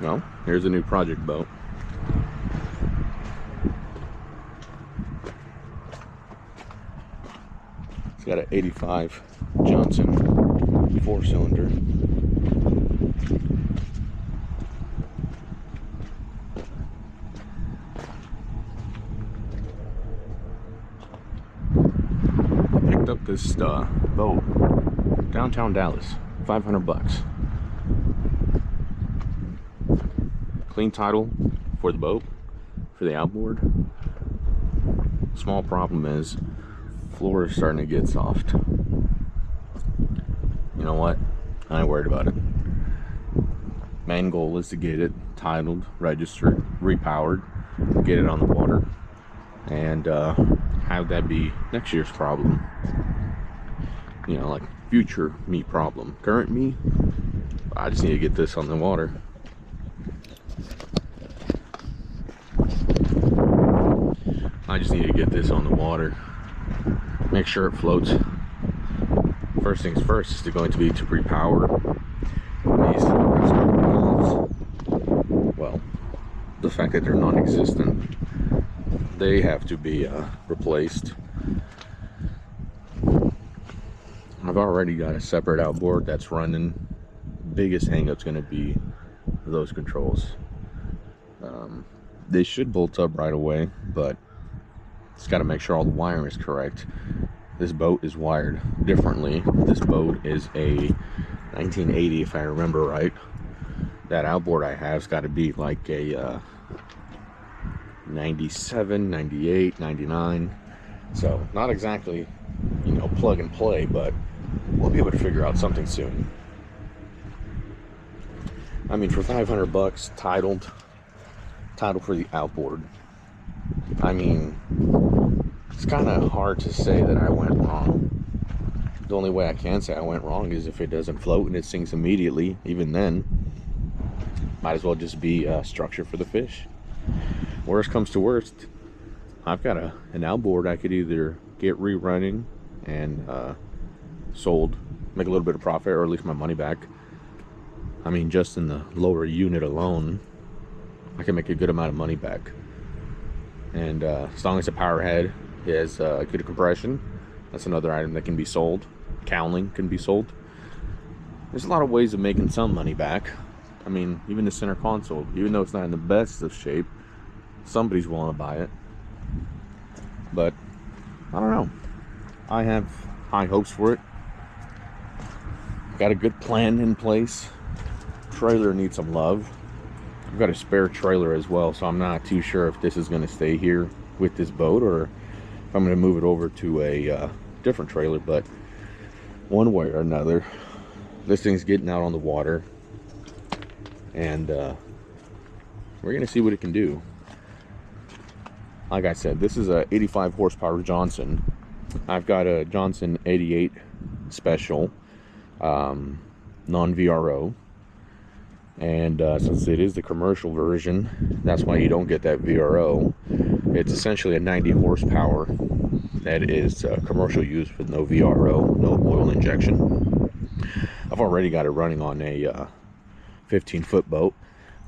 Well, here's a new project boat. It's got an 85 Johnson 4-cylinder. I picked up this boat downtown Dallas, 500 bucks. Clean title for the boat, for the outboard. Small problem is floor is starting to get soft. You know what? I ain't worried about it. Main goal is to get it titled, registered, repowered, get it on the water, and have that be next year's problem. You know, like future me problem. Current me, I just need to get this on the water. I just need to get this on the water, make sure it floats. First things first is going to be to repower these valves. Well, the fact that they're non-existent, they have to be replaced. I've already got a separate outboard that's running. Biggest hang-up's going to be those controls. They should bolt up right away, but it's got to make sure all the wiring is correct. This boat is wired differently. This boat is a 1980, if I remember right. That outboard I have's got to be like a 97, 98, 99. So not exactly, you know, plug and play, but we'll be able to figure out something soon. I mean, for 500 bucks, titled for the outboard. I mean, it's kind of hard to say that I went wrong. The only way I can say I went wrong is if it doesn't float and it sinks immediately. Even then, might as well just be a structure for the fish. Worst comes to worst, I've got an outboard I could either get rerunning and sold, make a little bit of profit, or at least my money back. I mean, just in the lower unit alone, I can make a good amount of money back. And as long as the power head is good compression, that's another item that can be sold. Cowling can be sold. There's a lot of ways of making some money back. I mean, even the center console, even though it's not in the best of shape, somebody's willing to buy it. But I don't know, I have high hopes for it. Got a good plan in place. Trailer needs some love. I've got a spare trailer as well, so I'm not too sure if this is going to stay here with this boat or if I'm going to move it over to a different trailer. But one way or another, this thing's getting out on the water, and we're going to see what it can do. Like I said, this is a 85 horsepower Johnson. I've got a Johnson 88 special, non-VRO. And since it is the commercial version, that's why you don't get that VRO. It's essentially a 90 horsepower that is commercial use with no VRO, no oil injection. I've already got it running on a 15-foot boat.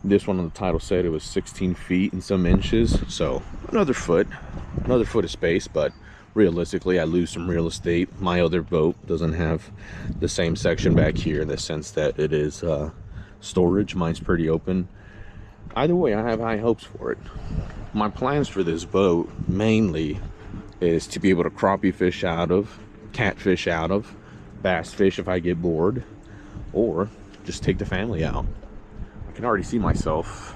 This one on the title said it was 16 feet and some inches, so another foot of space. But realistically, I lose some real estate. My other boat doesn't have the same section back here in the sense that it is storage. Mine's pretty open. Either way, I have high hopes for it. My plans for this boat mainly is to be able to crappie fish out of, catfish out of, bass fish if I get bored, or just take the family out. I can already see myself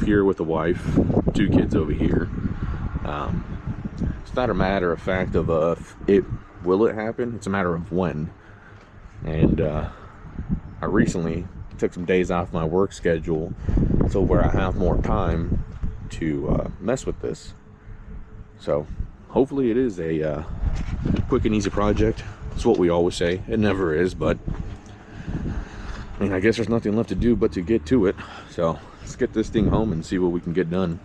here with the wife, 2 kids over here. It's not a matter of fact of will it happen, it's a matter of when. And I recently took some days off my work schedule so where I have more time to mess with this. So hopefully it is a quick and easy project. It's what we always say. It never is, but I mean, I guess there's nothing left to do but to get to it. So let's get this thing home and see what we can get done.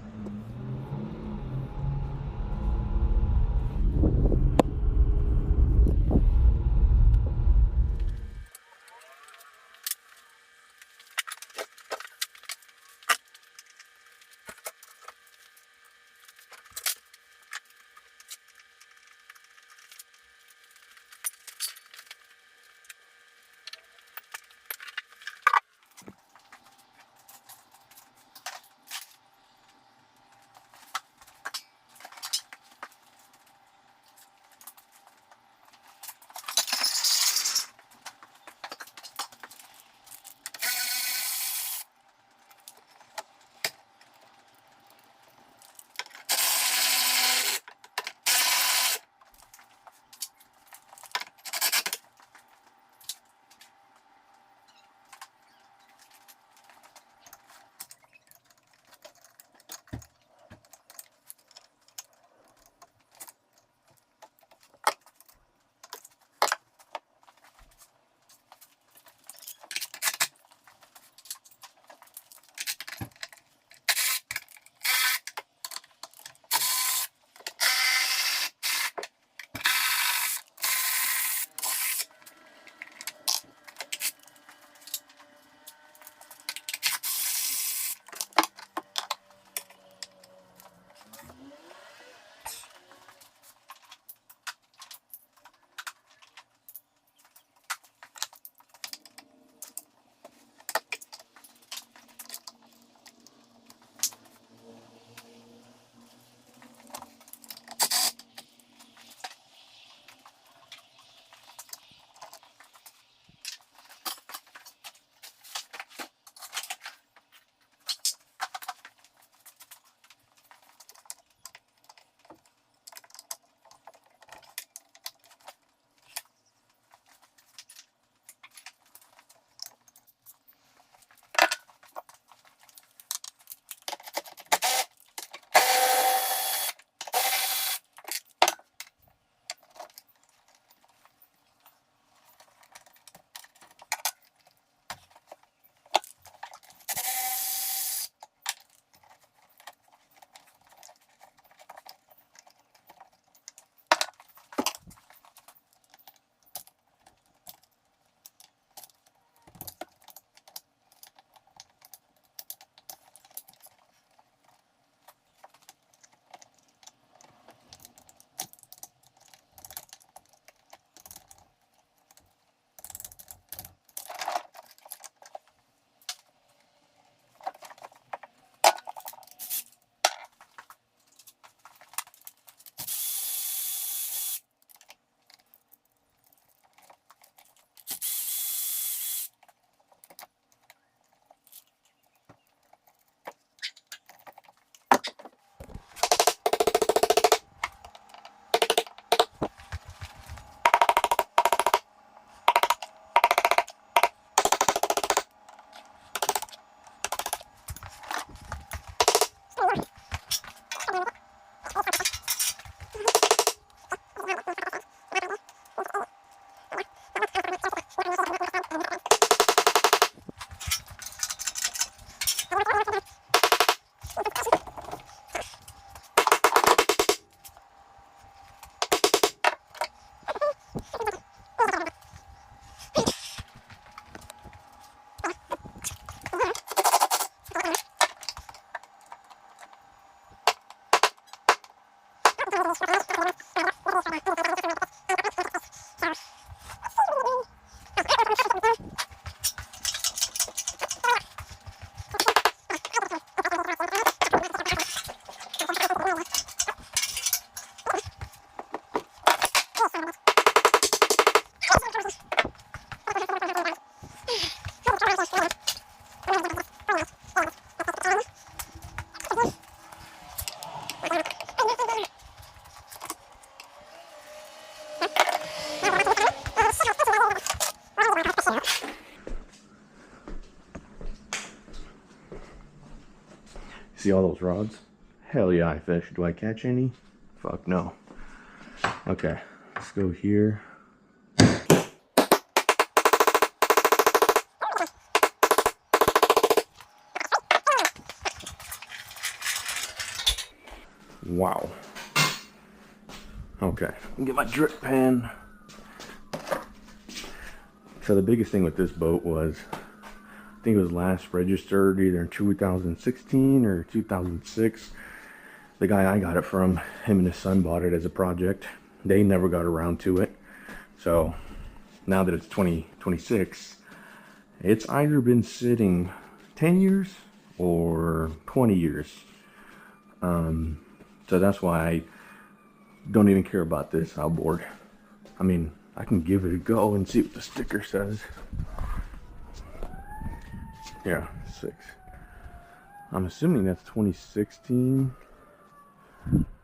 See all those rods? Hell yeah, I fish. Do I catch any? Fuck no. Okay, let's go here. Wow. Okay, get my drip pan. So the biggest thing with this boat was, I think it was last registered either in 2016 or 2006. The guy I got it from, him and his son bought it as a project. They never got around to it. So now that it's 2026, it's either been sitting 10 years or 20 years. So that's why I don't even care about this outboard. I mean, I can give it a go and see what the sticker says. Yeah, 6. I'm assuming that's 2016.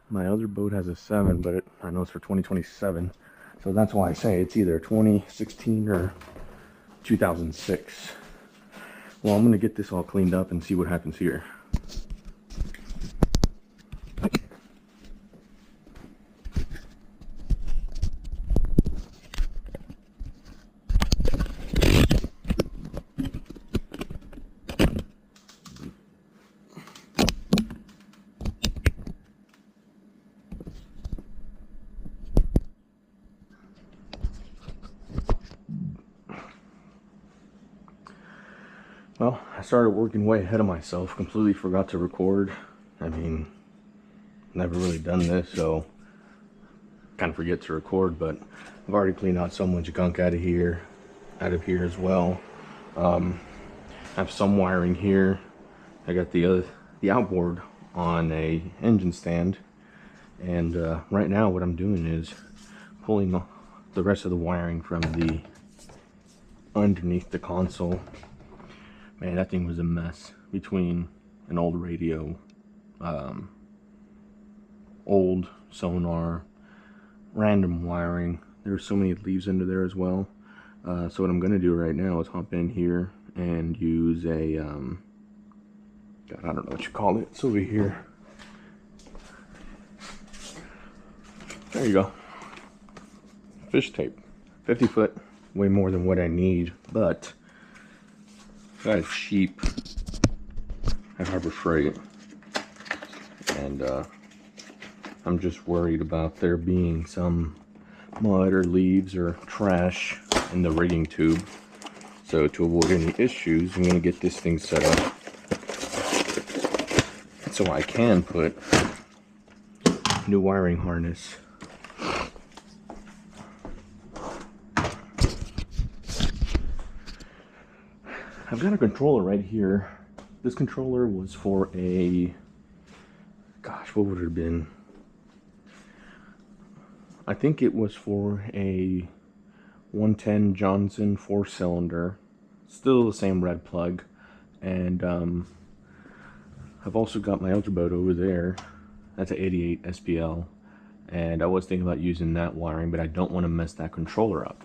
My other boat has a 7, but I know it's for 2027. So that's why I say it's either 2016 or 2006. Well, I'm going to get this all cleaned up and see what happens here. Well, I started working way ahead of myself, completely forgot to record. I mean, never really done this, so kind of forget to record, but I've already cleaned out so much gunk out of here as well. I have some wiring here. I got the outboard on a engine stand, and right now what I'm doing is pulling the rest of the wiring from the underneath the console. Man, that thing was a mess between an old radio, old sonar, random wiring. There's so many leaves under there as well. So what I'm going to do right now is hop in here and use a, God, I don't know what you call it. It's over here. There you go. Fish tape. 50 foot, way more than what I need, but got it cheap at Harbor Freight, and I'm just worried about there being some mud or leaves or trash in the rigging tube. So to avoid any issues, I'm going to get this thing set up so I can put new wiring harness. I've got a controller right here. This controller was for a, gosh, what would it have been? I think it was for a 110 Johnson 4-cylinder. Still the same red plug. And I've also got my other boat over there. That's an 88 SPL. And I was thinking about using that wiring, but I don't want to mess that controller up.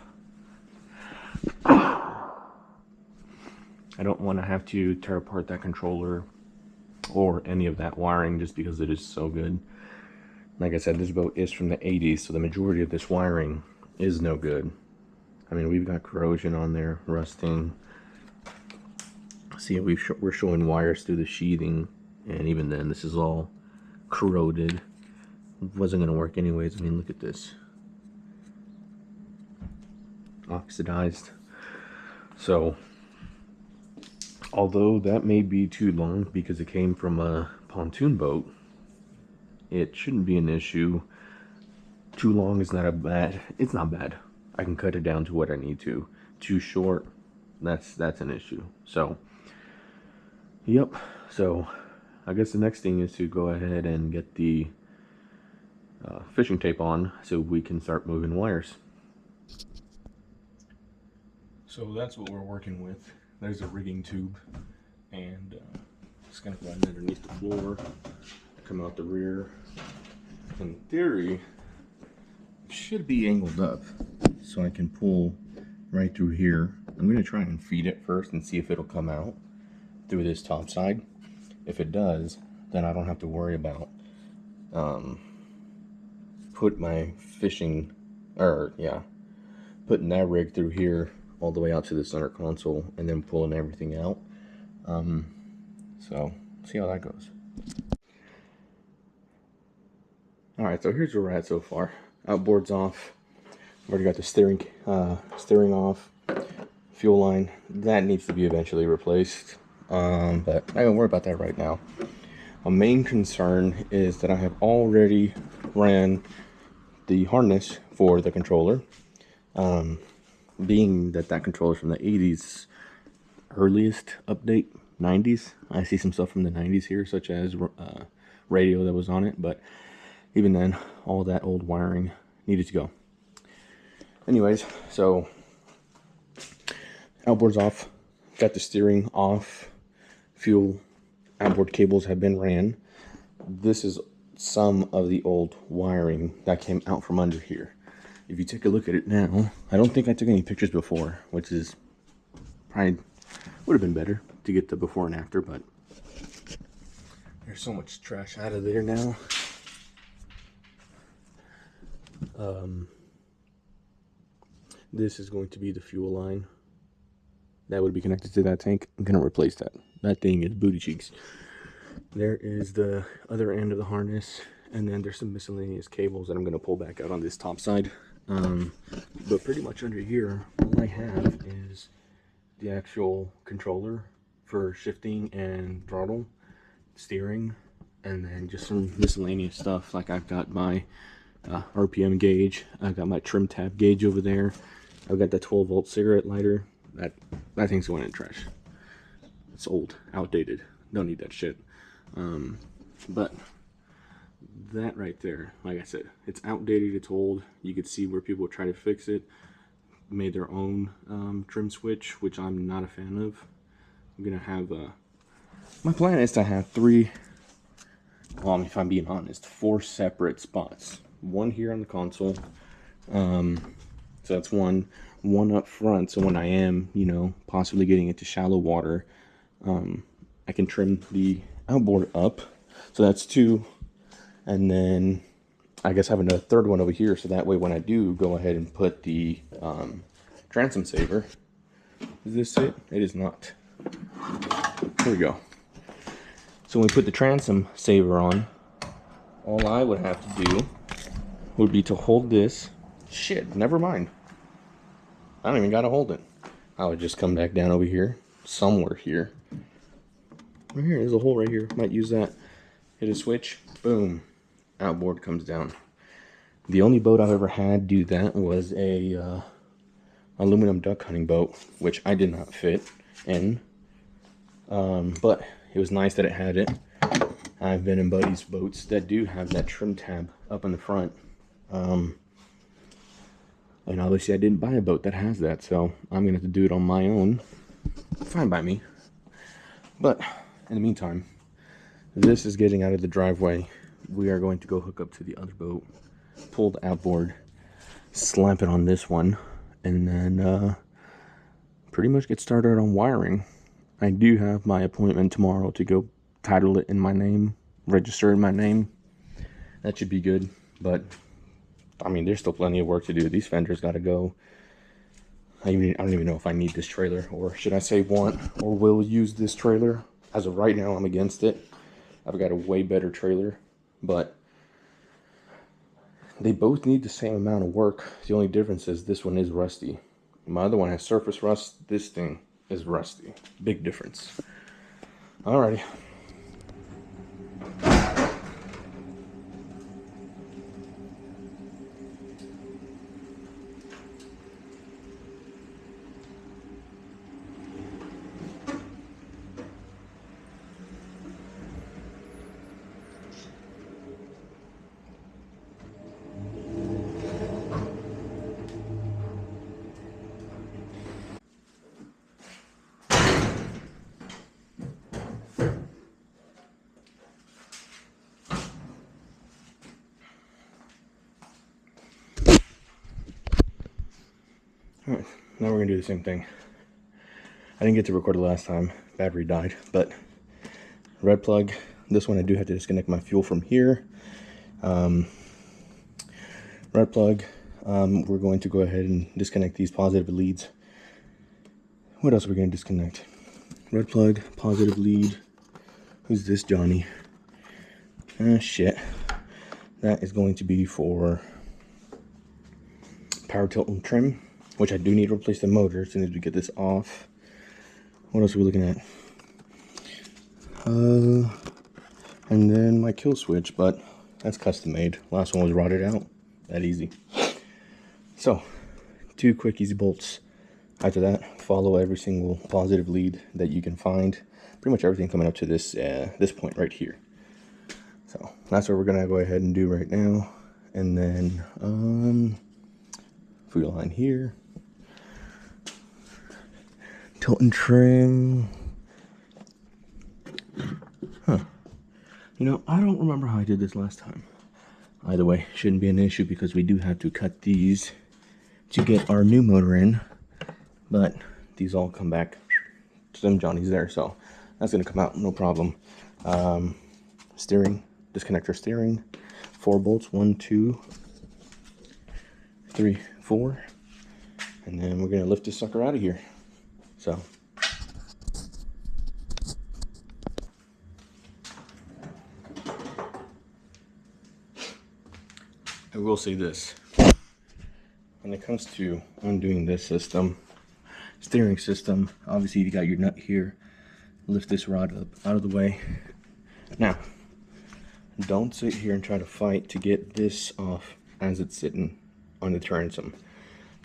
I don't want to have to tear apart that controller or any of that wiring just because it is so good. Like I said, this boat is from the 80s, so the majority of this wiring is no good. I mean, we've got corrosion on there, rusting. See, we're showing wires through the sheathing, and even then, this is all corroded. It wasn't going to work anyways. I mean, look at this. Oxidized. So although that may be too long because it came from a pontoon boat, it shouldn't be an issue. Too long is not it's not bad. I can cut it down to what I need to. Too short, that's an issue. So, yep. So, I guess the next thing is to go ahead and get the fishing tape on so we can start moving wires. So that's what we're working with. There's a rigging tube, and it's going to run underneath the floor, come out the rear. In theory, it should be angled up, so I can pull right through here I'm going to try and feed it first and see if it'll come out through this top side. If it does, then I don't have to worry about putting that rig through here all the way out to the center console and then pulling everything out. So see how that goes. Alright, so here's where we're at so far. Outboard's off. Already got the steering off. Fuel line, that needs to be eventually replaced. But I don't worry about that right now. My main concern is that I have already ran the harness for the controller. Being that controller is from the 80s earliest update, 90s. I see some stuff from the 90s here, such as radio that was on it, but even then, all that old wiring needed to go. Anyways, so outboard's off, got the steering off, fuel, outboard cables have been ran. This is some of the old wiring that came out from under here. If you take a look at it now, I don't think I took any pictures before, which is probably would have been better to get the before and after, but there's so much trash out of there now. This is going to be the fuel line that would be connected to that tank. I'm gonna replace that. That thing is booty cheeks. There is the other end of the harness, and then there's some miscellaneous cables that I'm gonna pull back out on this top side. But pretty much under here, all I have is the actual controller for shifting and throttle, steering, and then just some miscellaneous stuff. Like I've got my RPM gauge, I've got my trim tab gauge over there, I've got the 12-volt cigarette lighter. That thing's going in the trash. It's old, outdated, don't need that shit. But that right there, like I said, it's outdated, it's old. You could see where people try to fix it, made their own trim switch, which I'm not a fan of. I'm gonna have my plan is to have if I'm being honest, 4 separate spots. One here on the console, so that's one up front, so when I am, possibly getting into shallow water, I can trim the outboard up, so that's 2, and then I guess having a third one over here, so that way when I do go ahead and put the transom saver, is this it? It is not. Here we go. So when we put the transom saver on, all I would have to do would be to hold this. Shit, never mind. I don't even gotta hold it. I would just come back down over here, somewhere here. Right here, there's a hole right here. Might use that. Hit a switch, boom, outboard comes down. The only boat I've ever had do that was a aluminum duck hunting boat, which I did not fit in. But it was nice that it had it. I've been in buddies' boats that do have that trim tab up in the front. And obviously I didn't buy a boat that has that, so I'm gonna have to do it on my own. Fine by me. But in the meantime, this is getting out of the driveway. We are going to go hook up to the other boat, pull the outboard, slap it on this one, and then pretty much get started on wiring. I do have my appointment tomorrow to go title it in my name, register in my name. That should be good, but I mean, there's still plenty of work to do. These fenders got to go. I don't even know if I need this trailer, or should I say want or will use this trailer. As of right now, I'm against it. I've got a way better trailer, but they both need the same amount of work. The only difference is this one is rusty. My other one has surface rust. This thing is rusty. Big difference. Alrighty. Alright, now we're gonna do the same thing. I didn't get to record the last time. Battery died, but red plug. This one I do have to disconnect my fuel from here. Red plug. We're going to go ahead and disconnect these positive leads. What else are we going to disconnect? Red plug, positive lead. Who's this Johnny? Shit. That is going to be for power tilt and trim, which I do need to replace the motor as soon as we get this off. What else are we looking at? And then my kill switch, but that's custom made. Last one was rotted out. That easy. So, 2 quick easy bolts. After that, follow every single positive lead that you can find. Pretty much everything coming up to this this point right here. So that's what we're gonna go ahead and do right now. And then fuel line here. Tilt and trim. Huh. You know, I don't remember how I did this last time. Either way, shouldn't be an issue because we do have to cut these to get our new motor in. But these all come back to them Johnnies there, so that's gonna come out no problem. Steering, disconnector steering, 4 bolts, 1, 2, 3, 4, and then we're gonna lift this sucker out of here. So I will say this, when it comes to undoing this system, steering system, obviously you got your nut here. Lift this rod up out of the way. Now, don't sit here and try to fight to get this off as it's sitting on the transom.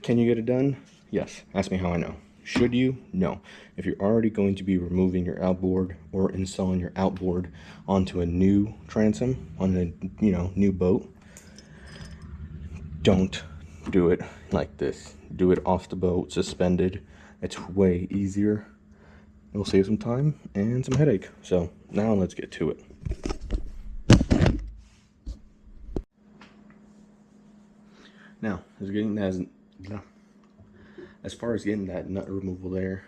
Can you get it done? Yes. Ask me how I know. Should you? No. If you're already going to be removing your outboard or installing your outboard onto a new transom, on a new boat, don't do it like this. Do it off the boat, suspended. It's way easier. It'll save some time and some headache. So now let's get to it. Now, as far as getting that nut removal there,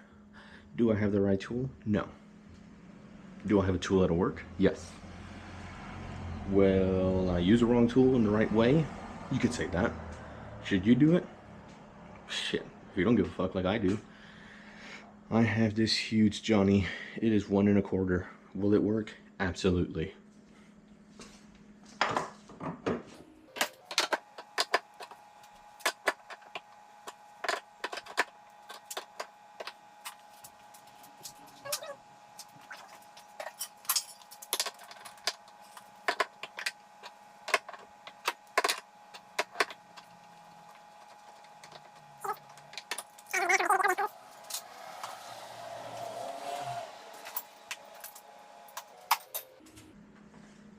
do I have the right tool? No. Do I have a tool that'll work? Yes. Will I use the wrong tool in the right way? You could say that. Should you do it? Shit, if you don't give a fuck like I do. I have this huge Johnny. It is 1 1/4. Will it work? Absolutely.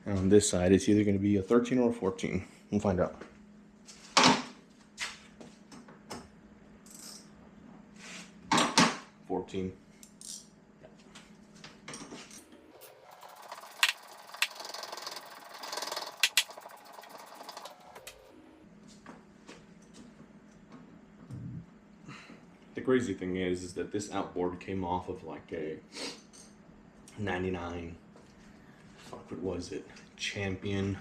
On this side, it's either going to be a 13 or a 14. We'll find out. The crazy thing is that this outboard came off of like a 99, fuck, what was it? Champion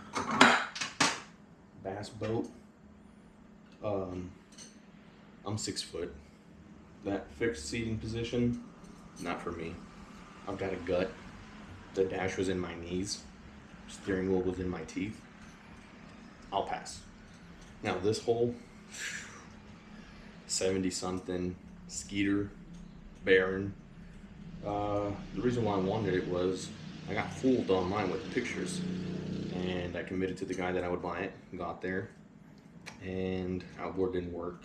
bass boat. I'm 6 foot. That fixed seating position, not for me. I've got a gut. The dash was in my knees. Steering wheel was in my teeth. I'll pass. Now this whole 70 something Skeeter Baron. The reason why I wanted it was I got fooled online with the pictures, and I committed to the guy that I would buy it. Got there, and outboard didn't work.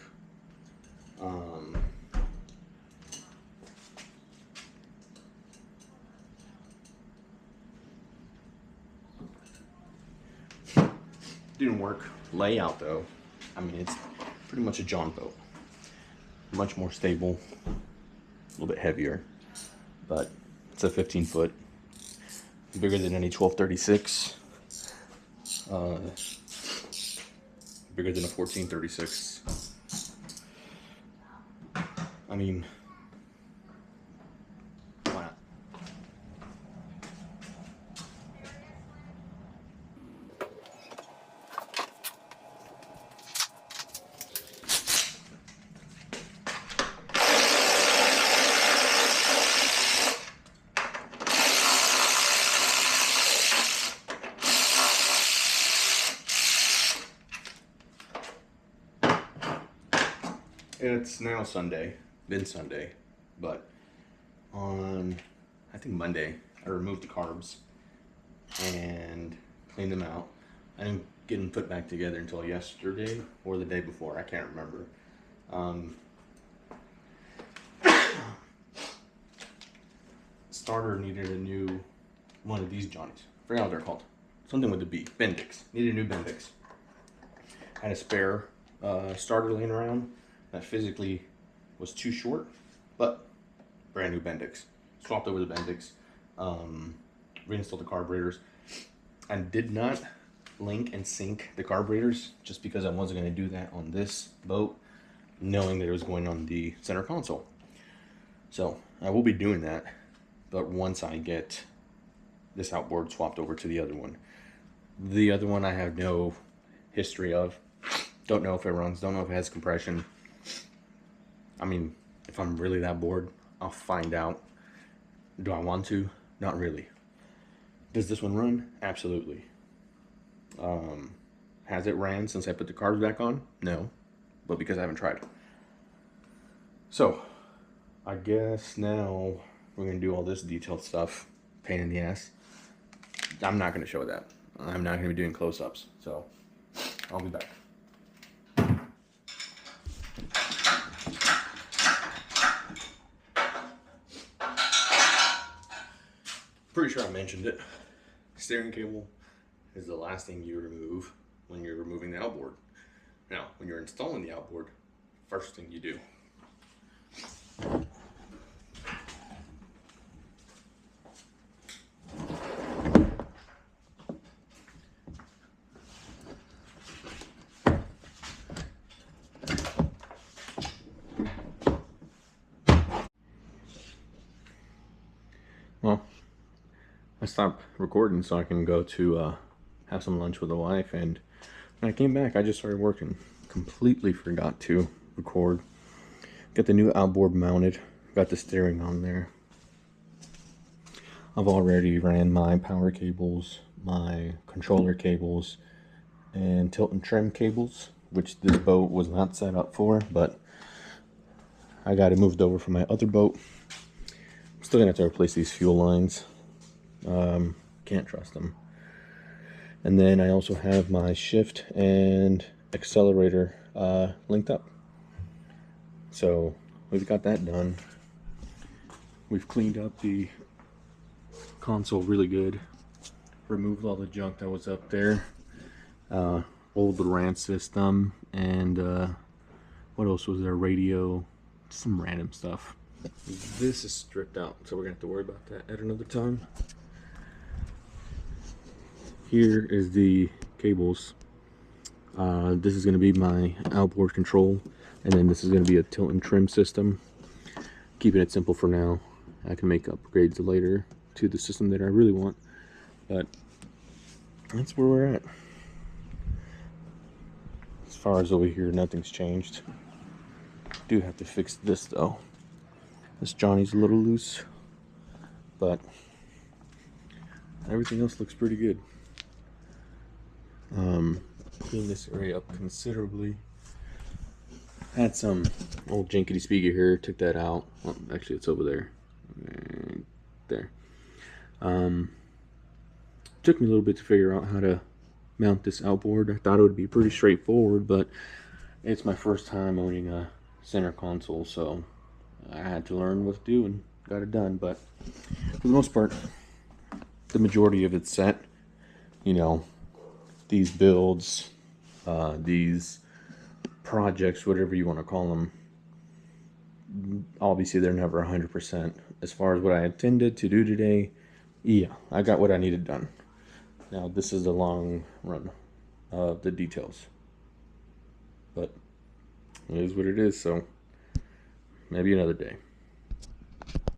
Didn't work. Layout though, I mean, it's pretty much a John boat. Much more stable, a little bit heavier, but it's a 15 foot. Bigger than any 1236. Bigger than a 1436. I mean, it's now Sunday, been Sunday, but on, I think Monday, I removed the carbs and cleaned them out. I didn't get them put back together until yesterday or the day before, I can't remember. Starter needed a new one of these Johnnies. I forgot what they're called. Something with a B. Bendix. Needed a new Bendix. Had a spare starter laying around that physically was too short, but brand new Bendix. Swapped over the Bendix. Reinstalled the carburetors. I did not link and sync the carburetors just because I wasn't going to do that on this boat, knowing that it was going on the center console. So I will be doing that, but once I get this outboard swapped over to the other one. The other one I have no history of. Don't know if it runs, don't know if it has compression. I mean, if I'm really that bored, I'll find out. Do I want to? Not really. Does this one run? Absolutely. Has it ran since I put the carbs back on? No, but because I haven't tried. So, I guess now we're gonna do all this detailed stuff. Pain in the ass. I'm not gonna show that. I'm not gonna be doing close-ups, so I'll be back. Pretty sure I mentioned it. Steering cable is the last thing you remove when you're removing the outboard. Now, when you're installing the outboard, first thing you do. Well, I stopped recording so I can go to have some lunch with the wife, and when I came back I just started working. Completely forgot to record. Got the new outboard mounted, got the steering on there. I've already ran my power cables, my controller cables, and tilt and trim cables, which this boat was not set up for, but I got it moved over from my other boat. I'm still gonna have to replace these fuel lines. Can't trust them. And then I also have my shift and accelerator linked up. So we've got that done. We've cleaned up the console really good. Removed all the junk that was up there. Old RAN system, and what else was there? Radio, some random stuff. This is stripped out, so we're gonna have to worry about that at another time. Here is the cables. This is going to be my outboard control, and then this is going to be a tilt and trim system. Keeping it simple for now. I can make upgrades later to the system that I really want, but that's where we're at. As far as over here, nothing's changed. Do have to fix this though. This Johnny's a little loose, but everything else looks pretty good. Clean this area up considerably. Had some old jinkety speaker here, took that out. Well, actually it's over there. There. Took me a little bit to figure out how to mount this outboard. I thought it would be pretty straightforward, but it's my first time owning a center console, so I had to learn what to do and got it done. But for the most part, the majority of it's set. You know, these builds, these projects, whatever you want to call them, obviously they're never 100%. As far as what I intended to do today, yeah, I got what I needed done. Now this is the long run of the details, but it is what it is, so maybe another day.